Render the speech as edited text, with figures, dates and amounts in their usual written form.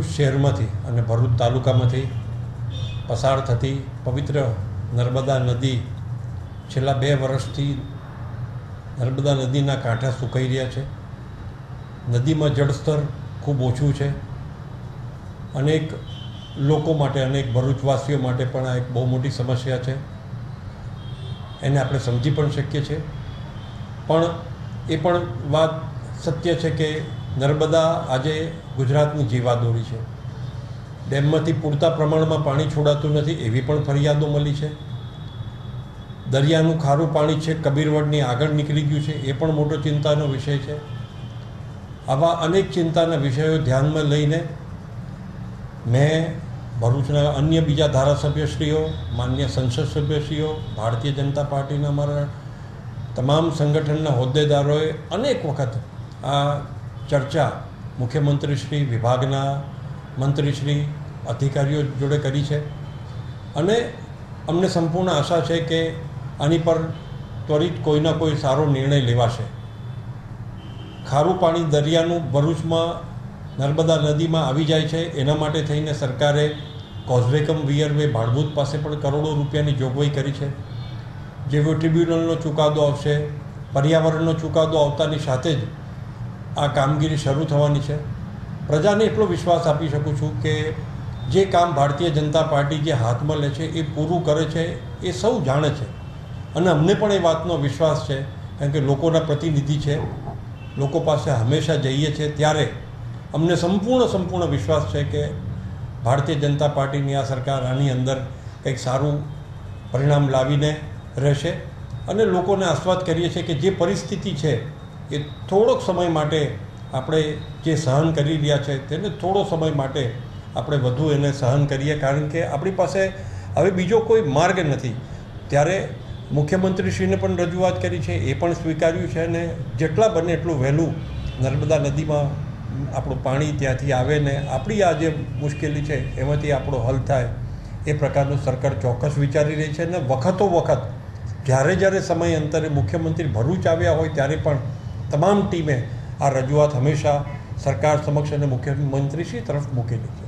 ભરૂચ શહેરમાંથી અને ભરૂચ તાલુકામાંથી પસાર થતી પવિત્ર નર્મદા નદી છેલ્લા 2 વર્ષથી નર્મદા નદીના કાંઠા સુકાઈ રહ્યા છે. નદીમાં જળસ્તર ખૂબ ઓછું છે. અનેક લોકો માટે, અનેક ભરૂચવાસીઓ માટે પણ આ એક બહુ મોટી સમસ્યા છે. એને આપણે સમજી પણ શકીએ છીએ, પણ એ પણ વાત સત્ય છે કે નર્મદા આજે ગુજરાતની જીવાદોરી છે. ડેમમાંથી પૂરતા પ્રમાણમાં પાણી છોડાતું નથી એવી પણ ફરિયાદો મળી છે. દરિયાનું ખારું પાણી છે કબીરવડની આગળ નીકળી ગયું છે, એ પણ મોટો ચિંતાનો વિષય છે. આવા અનેક ચિંતાના વિષયો ધ્યાનમાં લઈને મેં ભરૂચના અન્ય બીજા ધારાસભ્યશ્રીઓ, માન્ય સંસદ સભ્યશ્રીઓ, ભારતીય જનતા પાર્ટીના અમારા તમામ સંગઠનના હોદ્દેદારોએ અનેક વખત આ ચર્ચા મુખ્યમંત્રીશ્રી, વિભાગના મંત્રીશ્રી, અધિકારીઓ જોડે કરી છે અને અમને સંપૂર્ણ આશા છે કે આની પર ત્વરિત કોઈના કોઈ સારો નિર્ણય લેવાશે. ખારું પાણી દરિયાનું ભરૂચમાં નર્મદા નદીમાં આવી જાય છે, એના માટે થઈને સરકારે કોઝવે કમ વિયરવે ભાડભૂત પાસે પણ કરોડો રૂપિયાની જોગવાઈ કરી છે. જેવો ટ્રિબ્યુનલનો ચુકાદો આવશે, પર્યાવરણનો ચુકાદો આવતાની સાથે જ આ કામગીરી શરૂ થવાની છે. પ્રજાને એટલો વિશ્વાસ આપી શકું છું કે જે કામ ભારતીય જનતા પાર્ટી જે હાથમાં લે છે એ પૂરું કરે છે, એ સૌ જાણે છે અને અમને પણ એ વાતનો વિશ્વાસ છે, કારણ કે લોકોના પ્રતિનિધિ છે. લોકો પાસે હંમેશા જઈએ છીએ ત્યારે અમને સંપૂર્ણ વિશ્વાસ છે કે ભારતીય જનતા પાર્ટીની આ સરકાર આની અંદર કંઈક સારું પરિણામ લાવીને રહેશે. અને લોકોને આશ્વાસ કરીએ છીએ કે જે પરિસ્થિતિ છે એ થોડોક સમય માટે આપણે જે સહન કરી રહ્યા છે તેને થોડો સમય માટે આપણે વધુ એને સહન કરીએ, કારણ કે આપણી પાસે હવે બીજો કોઈ માર્ગ નથી. ત્યારે મુખ્યમંત્રીશ્રીને પણ રજૂઆત કરી છે, એ પણ સ્વીકાર્યું છે અને જેટલા બને એટલું વહેલું નર્મદા નદીમાં આપણું પાણી ત્યાંથી આવે ને આપણી આ જે મુશ્કેલી છે એમાંથી આપણો હલ થાય એ પ્રકારનું સરકાર ચોક્કસ વિચારી રહી છે. અને વખતો વખત જ્યારે સમય અંતરે મુખ્યમંત્રી ભરૂચ આવ્યા હોય ત્યારે પણ તમામ ટીમે આ રજૂઆત હંમેશા સરકાર સમક્ષ અને મુખ્યમંત્રીશ્રી તરફ મૂકેલી છે.